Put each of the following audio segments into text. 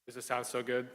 Does it sound so good?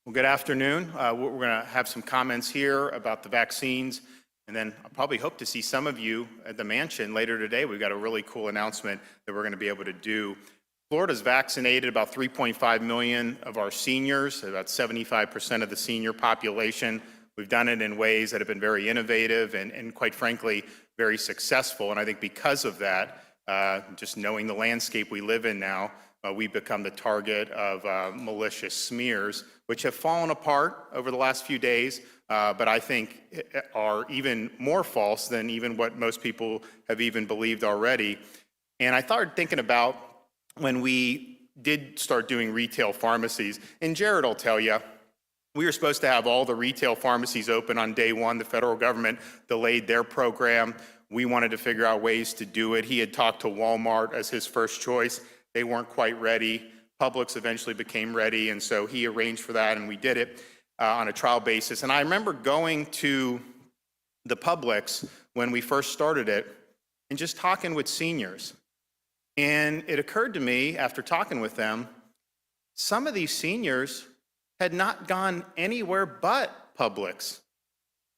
Well, good afternoon. We're going to have some comments here about the vaccines, and then I probably hope to see some of you at the mansion later today. We've got a really cool announcement that we're going to be able to do. Florida's vaccinated about 3.5 million of our seniors, about 75% of the senior population. We've done it in ways that have been very innovative and quite frankly, very successful. And I think because of that, just knowing the landscape we live in now, we've become the target of malicious smears, which have fallen apart over the last few days, but I think are even more false than even what most people have even believed already. And I started thinking about when we did start doing retail pharmacies, and Jared will tell you, we were supposed to have all the retail pharmacies open on day one. The federal government delayed their program. We wanted to figure out ways to do it. He had talked to Walmart as his first choice. They weren't quite ready. Publix eventually became ready, and so he arranged for that, and we did it on a trial basis. And I remember going to the Publix when we first started it and just talking with seniors. And it occurred to me after talking with them, some of these seniors had not gone anywhere but Publix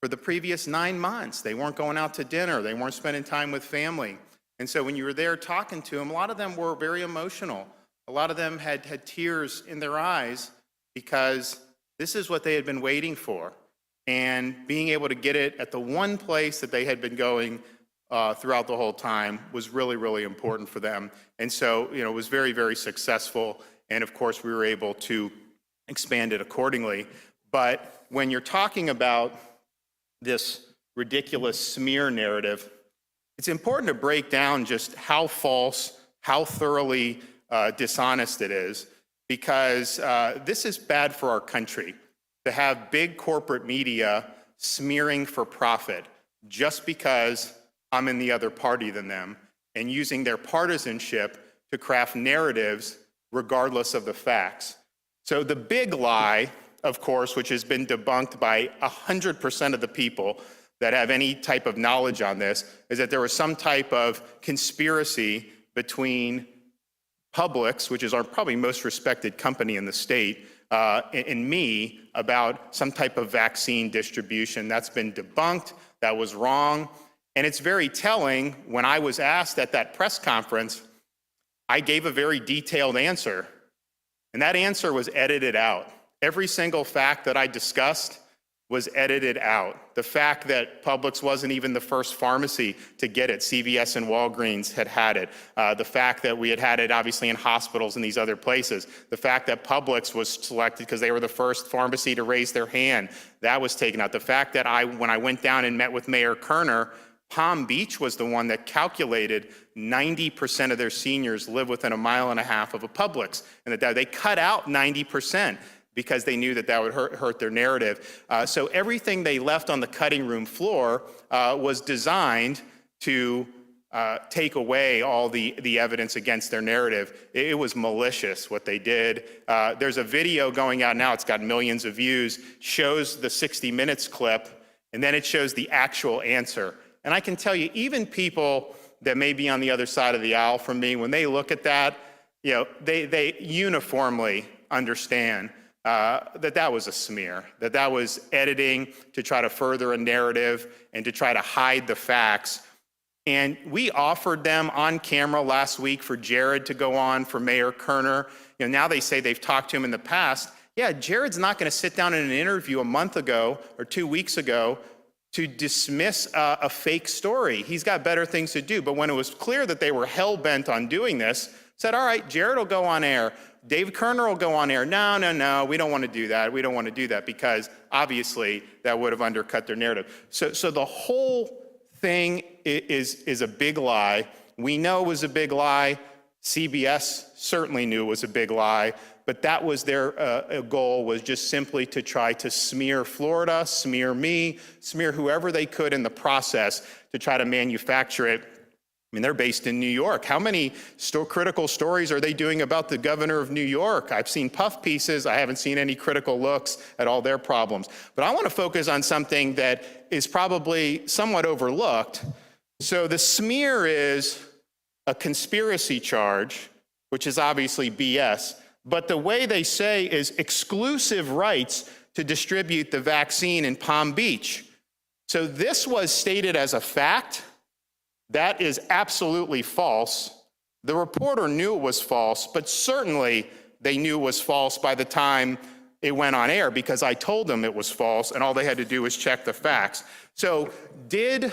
for the previous 9 months. They weren't going out to dinner. They weren't spending time with family. And so when you were there talking to them, a lot of them were very emotional. A lot of them had tears in their eyes because this is what they had been waiting for. And being able to get it at the one place that they had been going throughout the whole time was really, really important for them. And so, it was very, very successful. And of course, we were able to expand it accordingly. But when you're talking about this ridiculous smear narrative, it's important to break down just how false, how thoroughly dishonest it is, because this is bad for our country to have big corporate media smearing for profit just because I'm in the other party than them and using their partisanship to craft narratives regardless of the facts. So the big lie, of course, which has been debunked by 100% of the people that have any type of knowledge on this, is that there was some type of conspiracy between Publix, which is our probably most respected company in the state, and me about some type of vaccine distribution. That's been debunked. That was wrong. And it's very telling. When I was asked at that press conference, I gave a very detailed answer. And that answer was edited out. Every single fact that I discussed was edited out. The fact that Publix wasn't even the first pharmacy to get it, CVS and Walgreens had it. The fact that we had it obviously in hospitals and these other places. The fact that Publix was selected because they were the first pharmacy to raise their hand, that was taken out. The fact that when I went down and met with Mayor Kerner, Palm Beach was the one that calculated 90% of their seniors live within 1.5 miles of a Publix, and that they cut out 90%. Because they knew that that would hurt their narrative. So everything they left on the cutting room floor was designed to take away all the evidence against their narrative. It was malicious what they did. There's a video going out now, it's got millions of views, shows the 60 Minutes clip, and then it shows the actual answer. And I can tell you, even people that may be on the other side of the aisle from me, when they look at that, they uniformly understand that was a smear, that was editing to try to further a narrative and to try to hide the facts. And we offered them on camera last week for Jared to go on, for Mayor Kerner. Now they say they've talked to him in the past. Yeah, Jared's not going to sit down in an interview a month ago or 2 weeks ago to dismiss a fake story. He's got better things to do. But when it was clear that they were hell-bent on doing this, said, all right, Jared will go on air. David Kerner will go on air. No, we don't want to do that. We don't want to do that because obviously that would have undercut their narrative. So the whole thing is a big lie. We know it was a big lie. CBS certainly knew it was a big lie, but that was their goal, was just simply to try to smear Florida, smear me, smear whoever they could in the process to try to manufacture it. I mean, they're based in New York. How many critical stories are they doing about the governor of New York? I've seen puff pieces. I haven't seen any critical looks at all their problems. But I want to focus on something that is probably somewhat overlooked. So the smear is a conspiracy charge, which is obviously BS. but the way they say is exclusive rights to distribute the vaccine in Palm Beach. So this was stated as a fact. That is absolutely false. The reporter knew it was false, but certainly they knew it was false by the time it went on air, because I told them it was false and all they had to do was check the facts. So did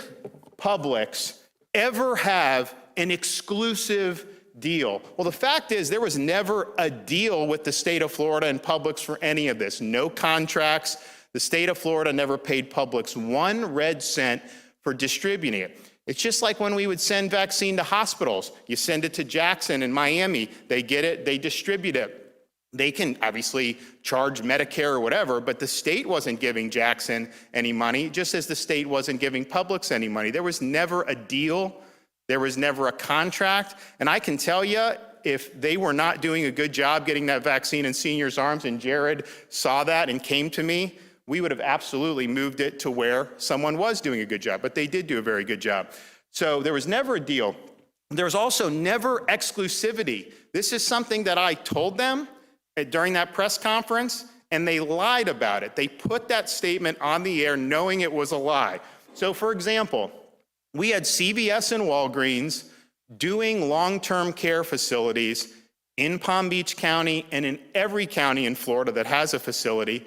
Publix ever have an exclusive deal? Well, the fact is there was never a deal with the state of Florida and Publix for any of this. No contracts. The state of Florida never paid Publix 1 red cent for distributing it. It's just like when we would send vaccine to hospitals. You send it to Jackson in Miami, they get it, they distribute it. They can obviously charge Medicare or whatever, but the state wasn't giving Jackson any money, just as the state wasn't giving Publix any money. There was never a deal. There was never a contract. And I can tell you, if they were not doing a good job getting that vaccine in seniors' arms, and Jared saw that and came to me, we would have absolutely moved it to where someone was doing a good job, but they did do a very good job. So there was never a deal. There was also never exclusivity. This is something that I told them during that press conference, and they lied about it. They put that statement on the air knowing it was a lie. So for example, we had CVS and Walgreens doing long-term care facilities in Palm Beach County and in every county in Florida that has a facility,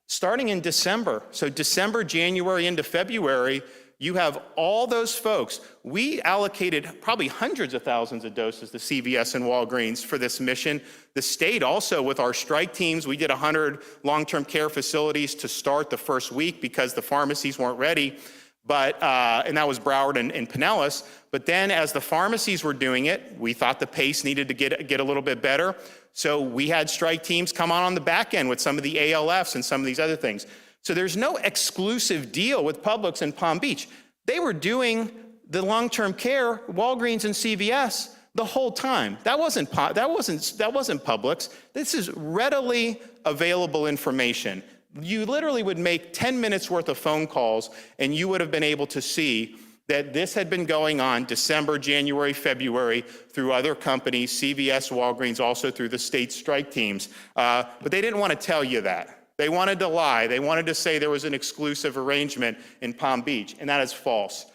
starting in December. So December, January into February, you have all those folks. We allocated probably hundreds of thousands of doses to CVS and Walgreens for this mission. The state also, with our strike teams, we did 100 long-term care facilities to start the first week because the pharmacies weren't ready. But, and that was Broward and Pinellas. But then as the pharmacies were doing it, we thought the pace needed to get a little bit better. So we had strike teams come on the back end with some of the ALFs and some of these other things. So there's no exclusive deal with Publix and Palm Beach. They were doing the long-term care, Walgreens and CVS, the whole time. That wasn't Publix. This is readily available information. You literally would make 10 minutes worth of phone calls and you would have been able to see that this had been going on December, January, February through other companies, CVS, Walgreens, also through the state strike teams. But they didn't want to tell you that. They wanted to lie. They wanted to say there was an exclusive arrangement in Palm Beach, and that is false.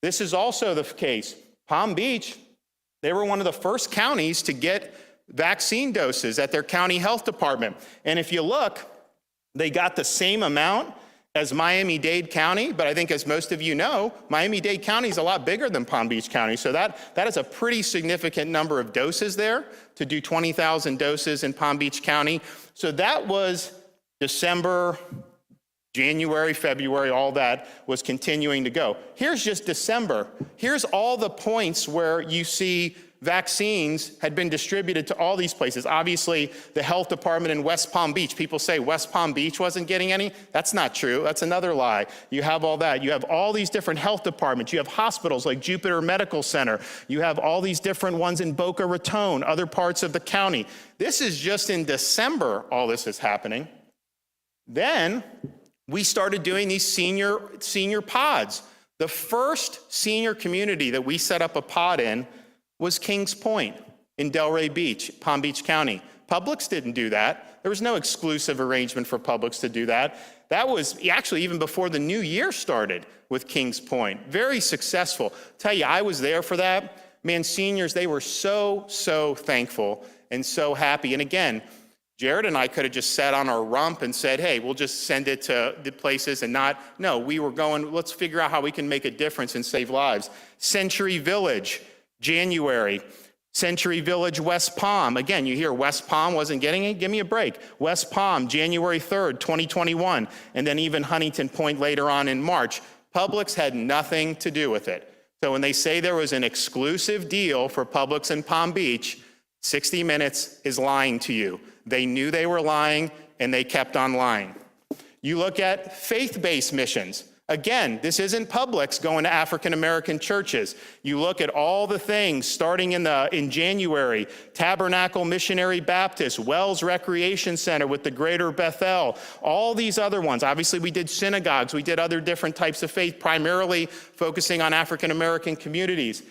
This is also the case. Palm Beach, they were one of the first counties to get vaccine doses at their county health department. And if you look, they got the same amount as Miami-Dade County, but I think as most of you know, Miami-Dade County is a lot bigger than Palm Beach County. So that is a pretty significant number of doses there to do 20,000 doses in Palm Beach County. So that was December, January, February, all that was continuing to go. Here's just December. Here's all the points where you see vaccines had been distributed to all these places. Obviously, the health department in West Palm Beach, people say West Palm Beach wasn't getting any. That's not true. That's another lie. You have all that. You have all these different health departments. You have hospitals like Jupiter Medical Center. You have all these different ones in Boca Raton, other parts of the county. This is just in December, all this is happening. Then we started doing these senior pods. The first senior community that we set up a pod in was Kings Point in Delray Beach, Palm Beach County. Publix didn't do that. There was no exclusive arrangement for Publix to do that. That was actually even before the new year started with Kings Point. Very successful. Tell you, I was there for that. Man, seniors, they were so thankful and so happy. And again, Jared and I could have just sat on our rump and said, hey, we'll just send it to the places and not. No, we were going, let's figure out how we can make a difference and save lives. Century Village, January. Century Village, West Palm. Again, you hear West Palm wasn't getting it? Give me a break. West Palm, January 3rd, 2021. And then even Huntington Point later on in March. Publix had nothing to do with it. So when they say there was an exclusive deal for Publix in Palm Beach, 60 Minutes is lying to you. They knew they were lying, and they kept on lying. You look at faith-based missions. Again, this isn't Publix going to African-American churches. You look at all the things starting in January, Tabernacle Missionary Baptist, Wells Recreation Center with the Greater Bethel, all these other ones. Obviously, we did synagogues. We did other different types of faith, primarily focusing on African-American communities.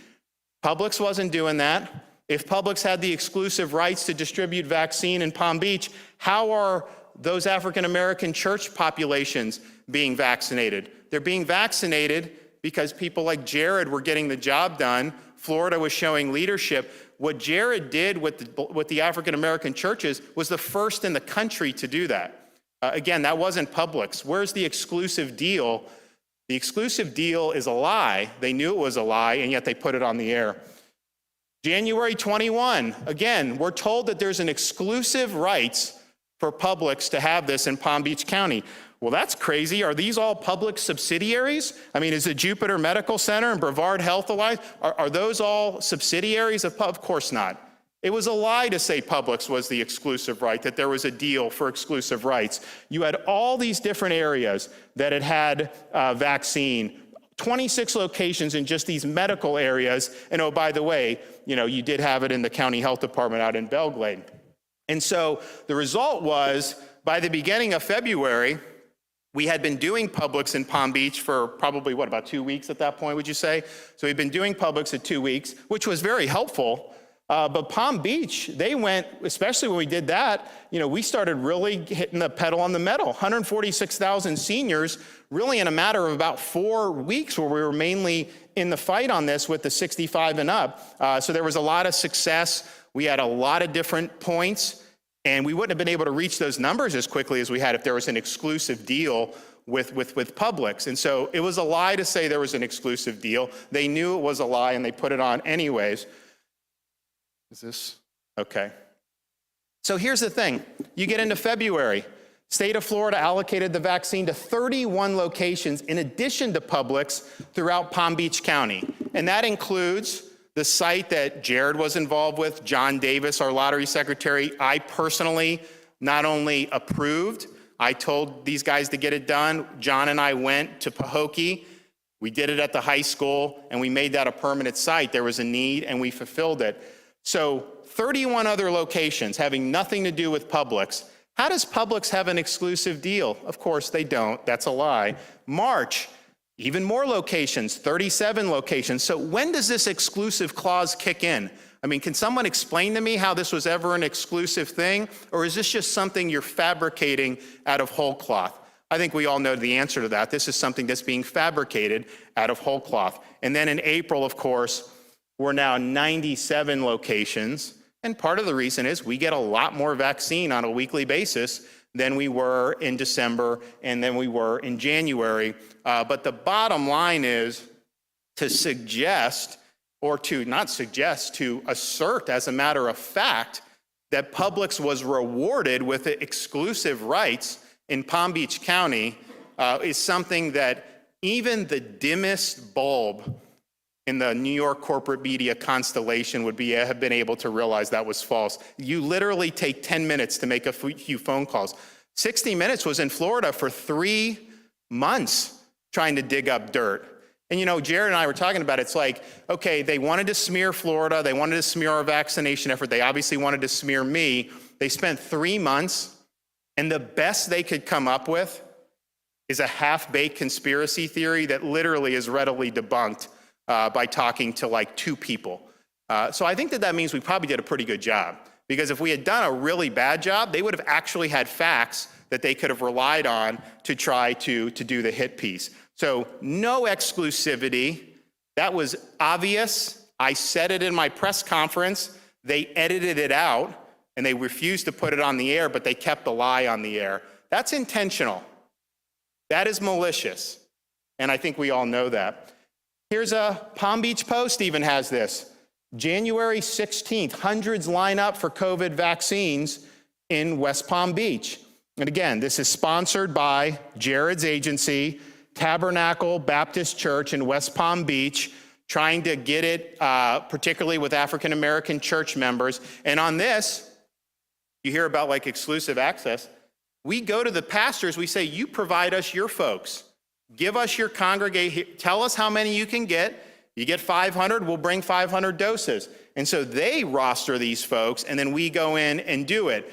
Publix wasn't doing that. If Publix had the exclusive rights to distribute vaccine in Palm Beach, how are those African-American church populations being vaccinated? They're being vaccinated because people like Jared were getting the job done. Florida was showing leadership. What Jared did with the African-American churches was the first in the country to do that. Again, that wasn't Publix. Where's the exclusive deal? The exclusive deal is a lie. They knew it was a lie, and yet they put it on the air. January 21, again, we're told that there's an exclusive rights for Publix to have this in Palm Beach County. Well, that's crazy. Are these all Publix subsidiaries? I mean, is it Jupiter Medical Center and Brevard Health Alliance? Are those all subsidiaries of Publix? Of course not. It was a lie to say Publix was the exclusive right, that there was a deal for exclusive rights. You had all these different areas that had vaccine, 26 locations in just these medical areas. And oh, by the way, you did have it in the county health department out in Belglade. And so the result was, by the beginning of February, we had been doing Publix in Palm Beach for probably, about 2 weeks at that point, would you say? So we've been doing Publix at 2 weeks, which was very helpful. But Palm Beach, they went, especially when we did that, we started really hitting the pedal on the metal. 146,000 seniors, really in a matter of about 4 weeks, where we were mainly in the fight on this with the 65 and up. So there was a lot of success. We had a lot of different points, and we wouldn't have been able to reach those numbers as quickly as we had if there was an exclusive deal with Publix. And so it was a lie to say there was an exclusive deal. They knew it was a lie, and they put it on anyways. Is this? Okay. So here's the thing. You get into February. State of Florida allocated the vaccine to 31 locations in addition to Publix throughout Palm Beach County. And that includes the site that Jared was involved with, John Davis, our lottery secretary. I personally not only approved, I told these guys to get it done. John and I went to Pahokee. We did it at the high school, and we made that a permanent site. There was a need, and we fulfilled it. So 31 other locations having nothing to do with Publix. How does Publix have an exclusive deal? Of course they don't. That's a lie. March, even more locations, 37 locations. So when does this exclusive clause kick in? I mean, can someone explain to me how this was ever an exclusive thing? Or is this just something you're fabricating out of whole cloth? I think we all know the answer to that. This is something that's being fabricated out of whole cloth. And then in April, of course, we're now 97 locations. And part of the reason is we get a lot more vaccine on a weekly basis than we were in December and than we were in January. But the bottom line is to suggest, or to not suggest, to assert as a matter of fact that Publix was rewarded with exclusive rights in Palm Beach County is something that even the dimmest bulb in the New York corporate media constellation would have been able to realize that was false. You literally take 10 minutes to make a few phone calls. 60 Minutes was in Florida for 3 months trying to dig up dirt. And Jared and I were talking about it. It's like, okay, they wanted to smear Florida. They wanted to smear our vaccination effort. They obviously wanted to smear me. They spent 3 months, and the best they could come up with is a half-baked conspiracy theory that literally is readily debunked by talking to like 2 people. So I think that means we probably did a pretty good job, because if we had done a really bad job, they would have actually had facts that they could have relied on to try to do the hit piece. So no exclusivity. That was obvious. I said it in my press conference. They edited it out, and they refused to put it on the air, but they kept the lie on the air. That's intentional. That is malicious. And I think we all know that. Here's a Palm Beach Post even has this. January 16th, hundreds line up for COVID vaccines in West Palm Beach. And again, this is sponsored by Jared's agency, Tabernacle Baptist Church in West Palm Beach, trying to get it, particularly with African-American church members. And on this, you hear about like exclusive access. We go to the pastors, we say, you provide us your folks. Give us your congregation, tell us how many you can get. You get 500, we'll bring 500 doses. And so they roster these folks, and then we go in and do it.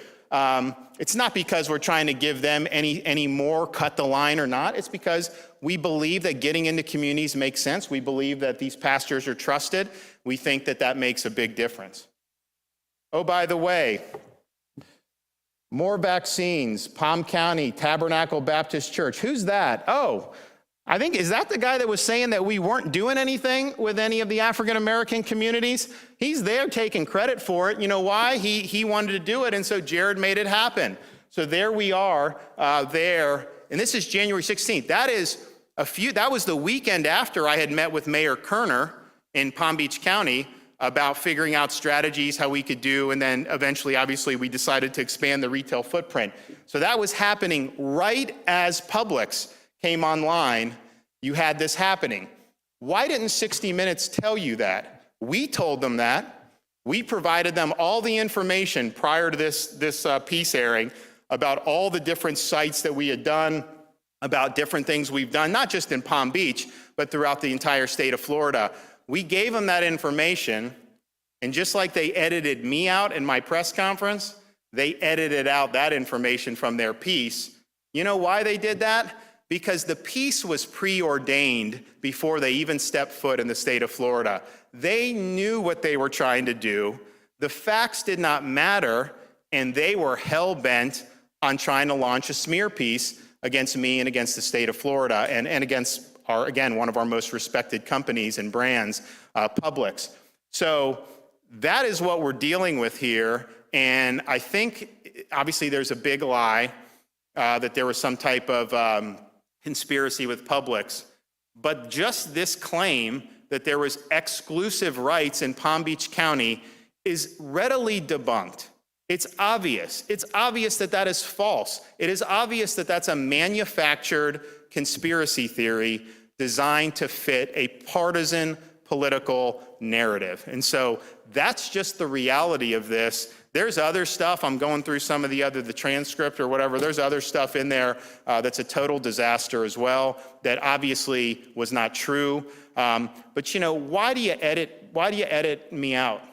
It's not because we're trying to give them any more cut the line or not. It's because we believe that getting into communities makes sense. We believe that these pastors are trusted. We think that makes a big difference. Oh, by the way, more vaccines, Palm County, Tabernacle Baptist Church. Who's that? Oh, I think, is that the guy that was saying that we weren't doing anything with any of the African-American communities? He's there taking credit for it. You know why? He wanted to do it, and so Jared made it happen. So there we are there, and this is January 16th. That was the weekend after I had met with Mayor Kerner in Palm Beach County about figuring out strategies, how we could do, and then eventually, obviously, we decided to expand the retail footprint. So that was happening right as Publix came online. You had this happening. Why didn't 60 Minutes tell you that? We told them that. We provided them all the information prior to this piece airing about all the different sites that we had done, about different things we've done, not just in Palm Beach, but throughout the entire state of Florida. We gave them that information, and just like they edited me out in my press conference, they edited out that information from their piece. You know why they did that? Because the piece was preordained before they even stepped foot in the state of Florida. They knew what they were trying to do. The facts did not matter, and they were hell-bent on trying to launch a smear piece against me and against the state of Florida and against one of our most respected companies and brands, Publix. So that is what we're dealing with here. And I think, obviously, there's a big lie that there was some type of conspiracy with Publix. But just this claim that there was exclusive rights in Palm Beach County is readily debunked. It's obvious. It's obvious that that is false. It is obvious that that's a manufactured conspiracy theory designed to fit a partisan political narrative. And so that's just the reality of this. There's other stuff. I'm going through some of the transcript or whatever. There's other stuff in there that's a total disaster as well that obviously was not true. But why do you edit me out?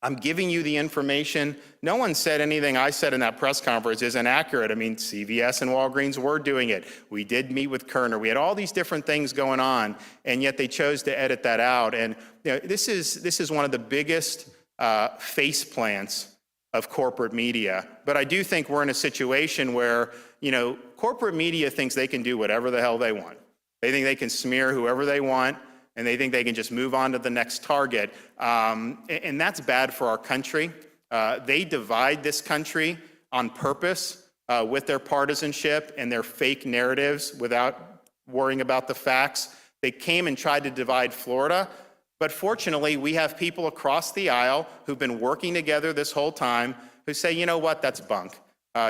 I'm giving you the information. No one said anything I said in that press conference isn't accurate. I mean, CVS and Walgreens were doing it. We did meet with Kerner. We had all these different things going on, and yet they chose to edit that out. And this is one of the biggest face plants of corporate media. But I do think we're in a situation where, corporate media thinks they can do whatever the hell they want. They think they can smear whoever they want, and they think they can just move on to the next target. And that's bad for our country. They divide this country on purpose with their partisanship and their fake narratives without worrying about the facts. They came and tried to divide Florida, but fortunately, we have people across the aisle who've been working together this whole time who say, you know what, that's bunk.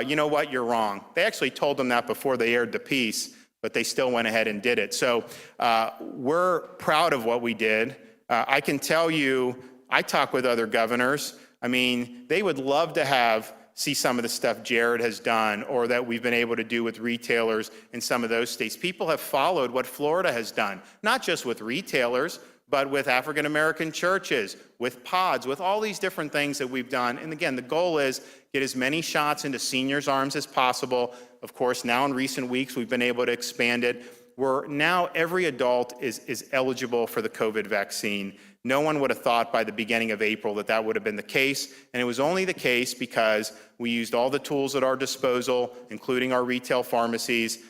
You know what, you're wrong. They actually told them that before they aired the piece, but they still went ahead and did it. So we're proud of what we did. I can tell you, I talk with other governors. I mean, they would love to see some of the stuff Jared has done or that we've been able to do with retailers in some of those states. People have followed what Florida has done, not just with retailers, but with African-American churches, with pods, with all these different things that we've done. And again, the goal is get as many shots into seniors' arms as possible. Of course, now in recent weeks, we've been able to expand it. Where now every adult is eligible for the COVID vaccine. No one would have thought by the beginning of April that would have been the case. And it was only the case because we used all the tools at our disposal, including our retail pharmacies.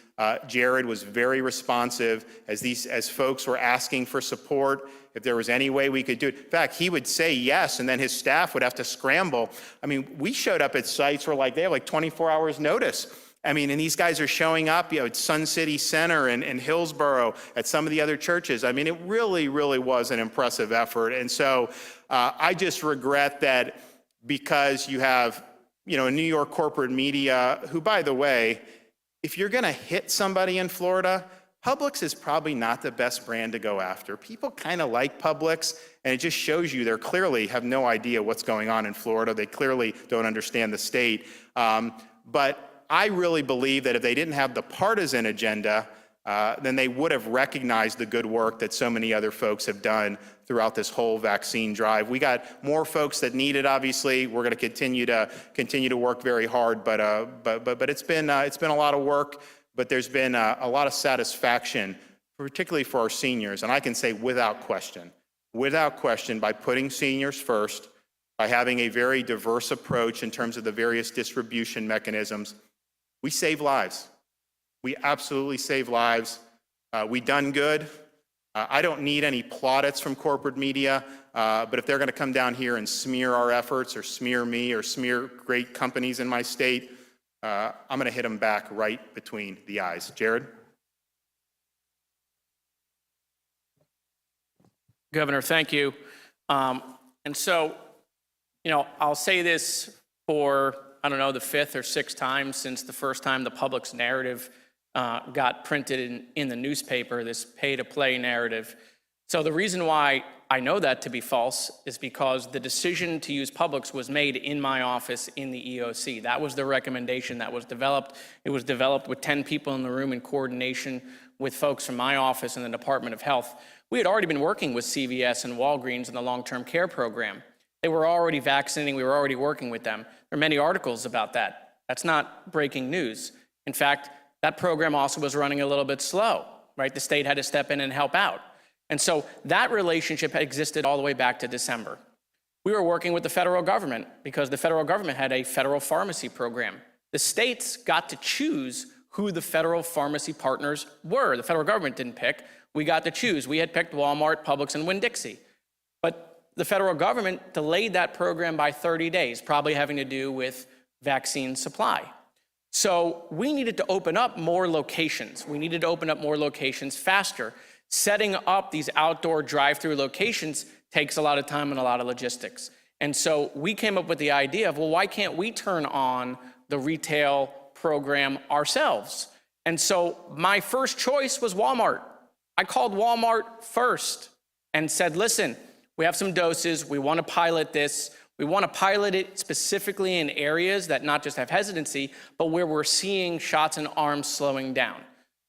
Jared was very responsive as folks were asking for support, if there was any way we could do it. In fact, he would say yes, and then his staff would have to scramble. I mean, we showed up at sites where they have 24 hours notice. I mean, and these guys are showing up, at Sun City Center and Hillsborough, at some of the other churches. I mean, it really, really was an impressive effort. And so I just regret that because you have, New York corporate media, who, by the way, if you're going to hit somebody in Florida, Publix is probably not the best brand to go after. People kind of like Publix, and it just shows you they clearly have no idea what's going on in Florida. They clearly don't understand the state. But I really believe that if they didn't have the partisan agenda, then they would have recognized the good work that so many other folks have done throughout this whole vaccine drive. We got more folks that need it, obviously. We're going to continue to work very hard, but it's been a lot of work, but there's been a lot of satisfaction, particularly for our seniors. And I can say without question, by putting seniors first, by having a very diverse approach in terms of the various distribution mechanisms, we save lives. We absolutely save lives. We done good. I don't need any plaudits from corporate media, but if they're going to come down here and smear our efforts or smear me or smear great companies in my state, I'm going to hit them back right between the eyes. Jared? Governor, thank you. And so, I'll say this for, I don't know, the 5th or 6th time since the first time the public's narrative got printed in the newspaper, this pay-to-play narrative. So the reason why I know that to be false is because the decision to use Publix was made in my office in the EOC. That was the recommendation that was developed. It was developed with 10 people in the room in coordination with folks from my office and the Department of Health. We had already been working with CVS and Walgreens in the long-term care program. They were already vaccinating. We were already working with them. There are many articles about that. That's not breaking news. In fact, that program also was running a little bit slow, right? The state had to step in and help out. And so that relationship existed all the way back to December. We were working with the federal government because the federal government had a federal pharmacy program. The states got to choose who the federal pharmacy partners were. The federal government didn't pick. We got to choose. We had picked Walmart, Publix, and Winn-Dixie. But the federal government delayed that program by 30 days, probably having to do with vaccine supply. So we needed to open up more locations. We needed to open up more locations faster. Setting up these outdoor drive-through locations takes a lot of time and a lot of logistics. And so we came up with the idea of, well, why can't we turn on the retail program ourselves? And so my first choice was Walmart. I called Walmart first and said, listen, we have some doses. We want to pilot this. We want to pilot it specifically in areas that not just have hesitancy, but where we're seeing shots in arms slowing down.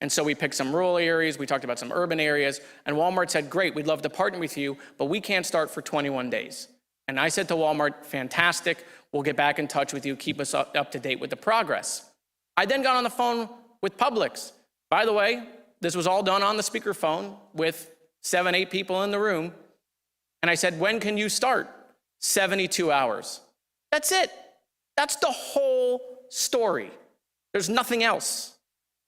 And so we picked some rural areas, we talked about some urban areas, and Walmart said, great, we'd love to partner with you, but we can't start for 21 days. And I said to Walmart, fantastic, we'll get back in touch with you, keep us up to date with the progress. I then got on the phone with Publix. By the way, this was all done on the speakerphone with 7, 8 people in the room. And I said, when can you start? 72 hours. That's it. That's the whole story. There's nothing else.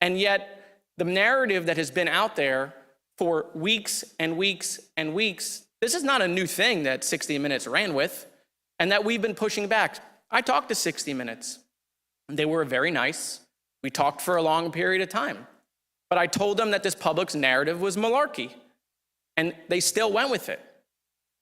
And yet, the narrative that has been out there for weeks and weeks and weeks, this is not a new thing that 60 Minutes ran with, and that we've been pushing back. I talked to 60 Minutes. They were very nice. We talked for a long period of time. But I told them that this Publix narrative was malarkey, and they still went with it.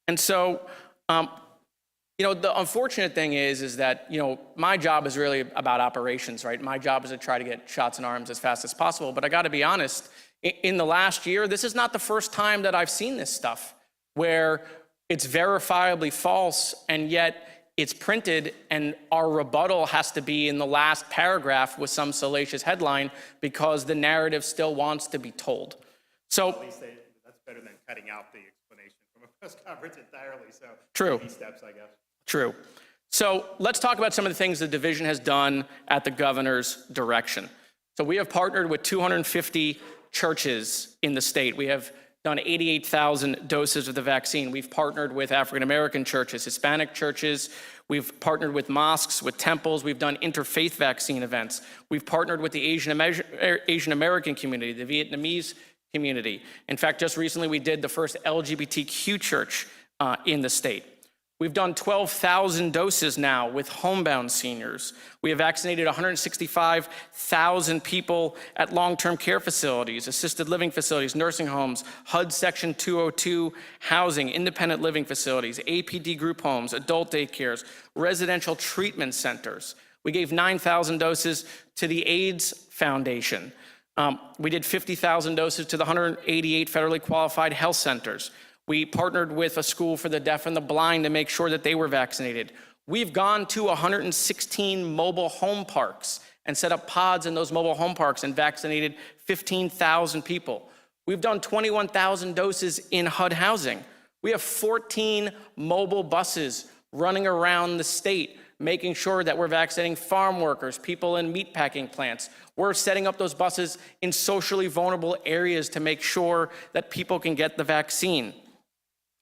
And so, the unfortunate thing is that, my job is really about operations, right? My job is to try to get shots in arms as fast as possible. But I got to be honest, in the last year, this is not the first time that I've seen this stuff where it's verifiably false and yet it's printed and our rebuttal has to be in the last paragraph with some salacious headline because the narrative still wants to be told. So at least that's better than cutting out the explanation from a press conference entirely. So true. Baby steps, I guess. True. So let's talk about some of the things the division has done at the governor's direction. So we have partnered with 250 churches in the state. We have done 88,000 doses of the vaccine. We've partnered with African-American churches, Hispanic churches. We've partnered with mosques, with temples. We've done interfaith vaccine events. We've partnered with the Asian American community, the Vietnamese community. In fact, just recently we did the first LGBTQ church in the state. We've done 12,000 doses now with homebound seniors. We have vaccinated 165,000 people at long-term care facilities, assisted living facilities, nursing homes, HUD Section 202 housing, independent living facilities, APD group homes, adult daycares, residential treatment centers. We gave 9,000 doses to the AIDS Foundation. We did 50,000 doses to the 188 federally qualified health centers. We partnered with a school for the deaf and the blind to make sure that they were vaccinated. We've gone to 116 mobile home parks and set up pods in those mobile home parks and vaccinated 15,000 people. We've done 21,000 doses in HUD housing. We have 14 mobile buses running around the state, making sure that we're vaccinating farm workers, people in meatpacking plants. We're setting up those buses in socially vulnerable areas to make sure that people can get the vaccine.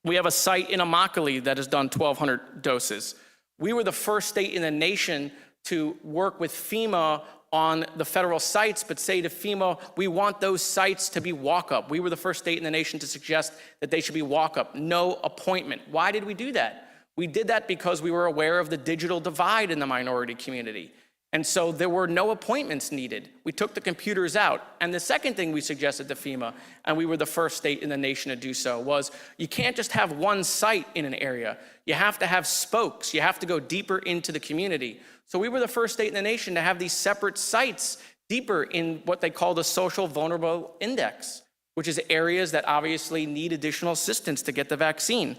We have a site in Immokalee that has done 1,200 doses. We were the first state in the nation to work with FEMA on the federal sites, but say to FEMA, we want those sites to be walk-up. We were the first state in the nation to suggest that they should be walk-up, no appointment. Why did we do that? We did that because we were aware of the digital divide in the minority community. And so there were no appointments needed. We took the computers out. And the second thing we suggested to FEMA, and we were the first state in the nation to do so, was you can't just have one site in an area. You have to have spokes. You have to go deeper into the community. So we were the first state in the nation to have these separate sites deeper in what they call the social vulnerable index, which is areas that obviously need additional assistance to get the vaccine.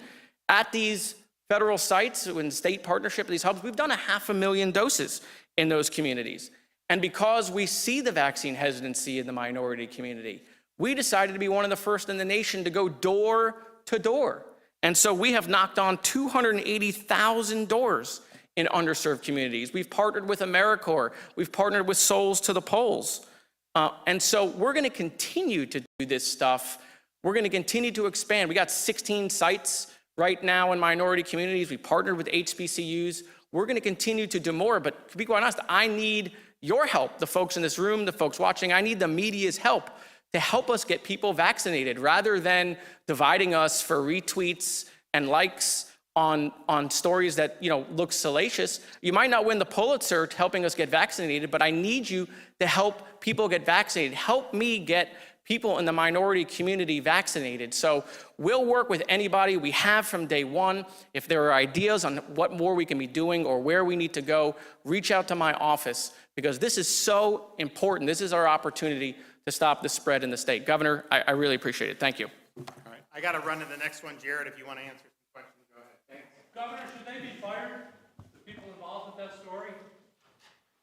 At these federal sites, in state partnership, these hubs, we've done 500,000 doses in those communities. And because we see the vaccine hesitancy in the minority community, we decided to be one of the first in the nation to go door to door. And so we have knocked on 280,000 doors in underserved communities. We've partnered with AmeriCorps. We've partnered with Souls to the Polls. And so we're gonna continue to do this stuff. We're gonna continue to expand. We got 16 sites right now in minority communities. We partnered with HBCUs. We're going to continue to do more, but to be quite honest, I need your help, the folks in this room, the folks watching. I need the media's help to help us get people vaccinated rather than dividing us for retweets and likes on stories that look salacious. You might not win the Pulitzer to helping us get vaccinated, but I need you to help people get vaccinated. Help me get people in the minority community vaccinated. So we'll work with anybody. We have from day one. If there are ideas on what more we can be doing or where we need to go, reach out to my office because this is so important. This is our opportunity to stop the spread in the state. Governor, I really appreciate it. Thank you. All right, I got to run to the next one. Jared, if you want to answer some questions, go ahead. Thanks. Governor, should they be fired? The people involved with that story?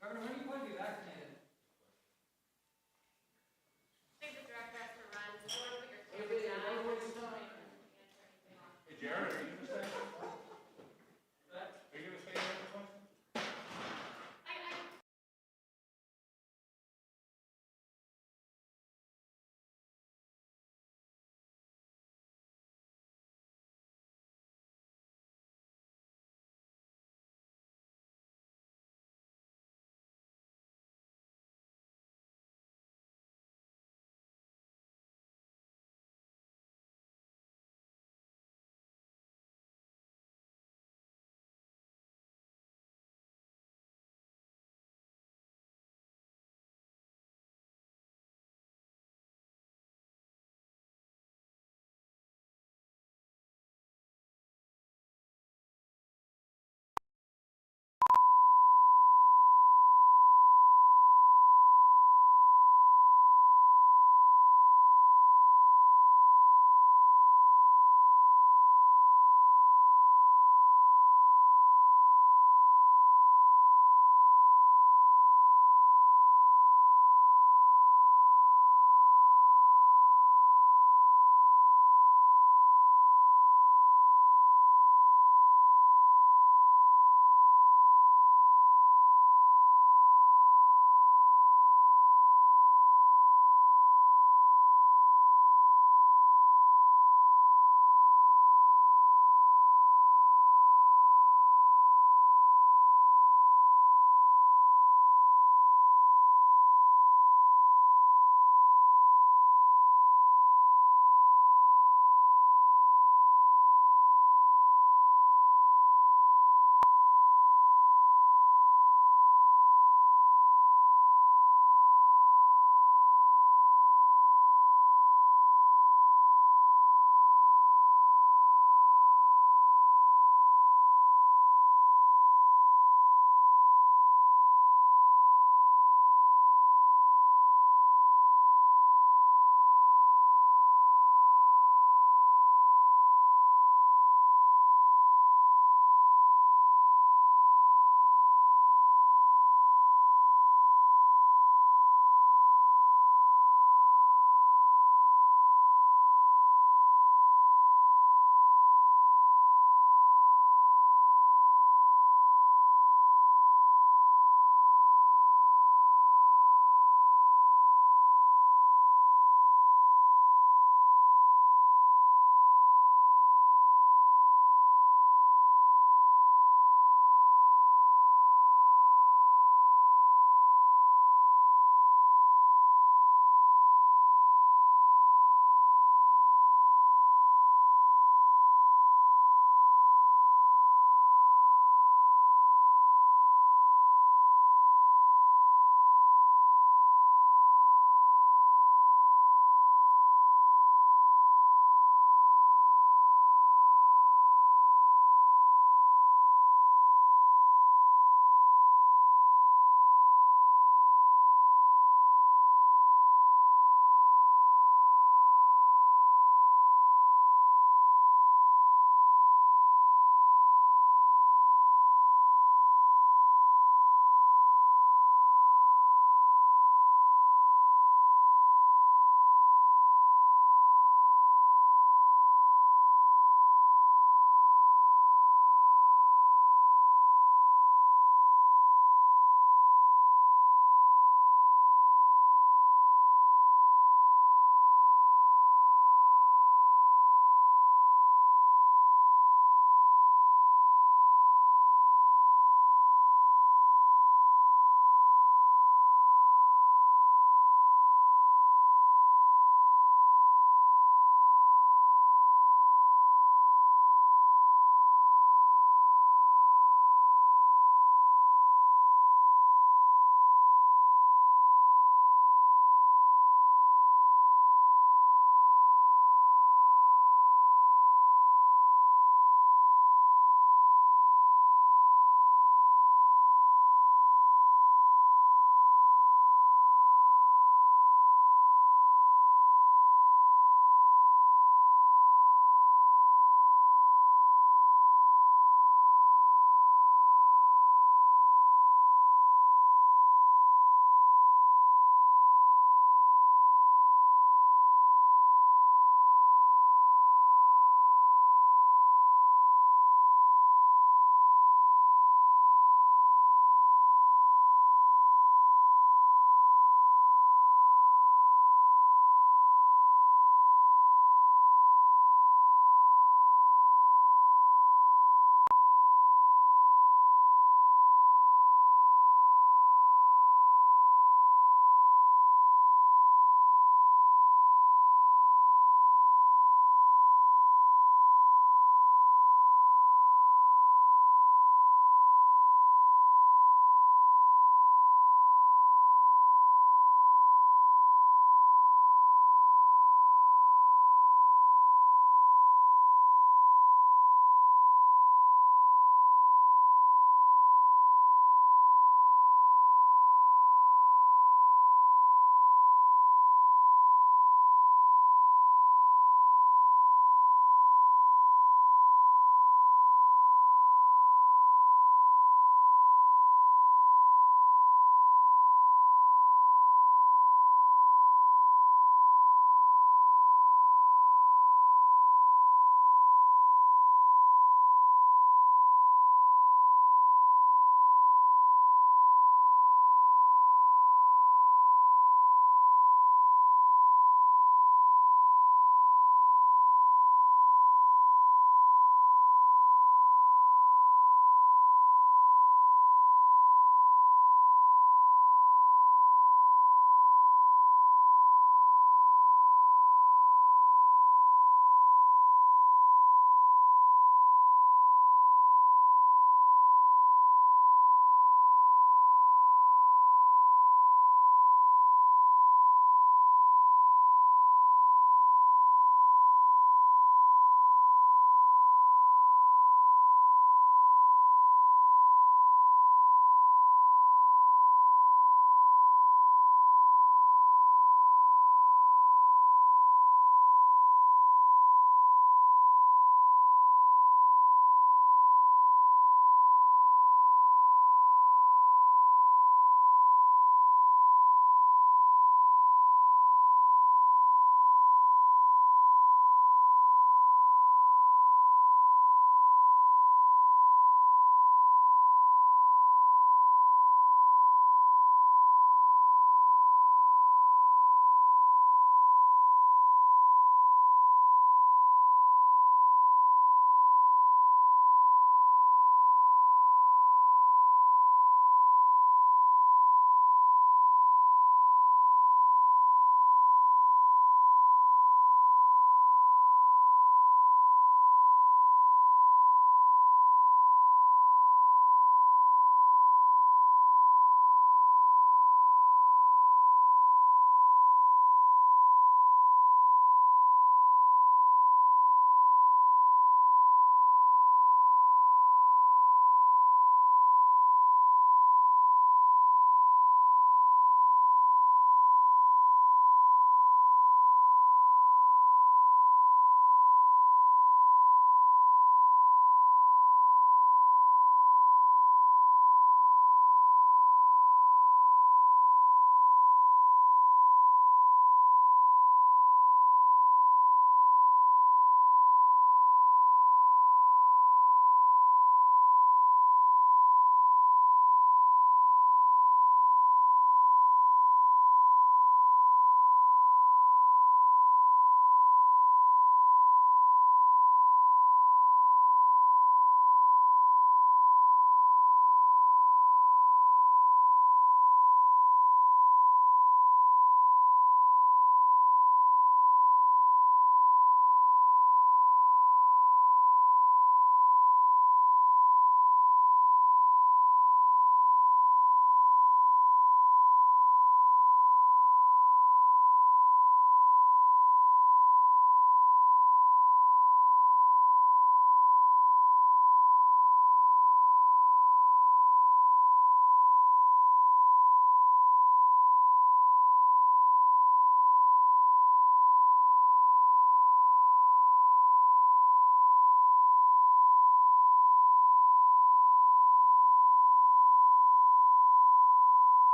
Governor, when are you going to be vaccinated?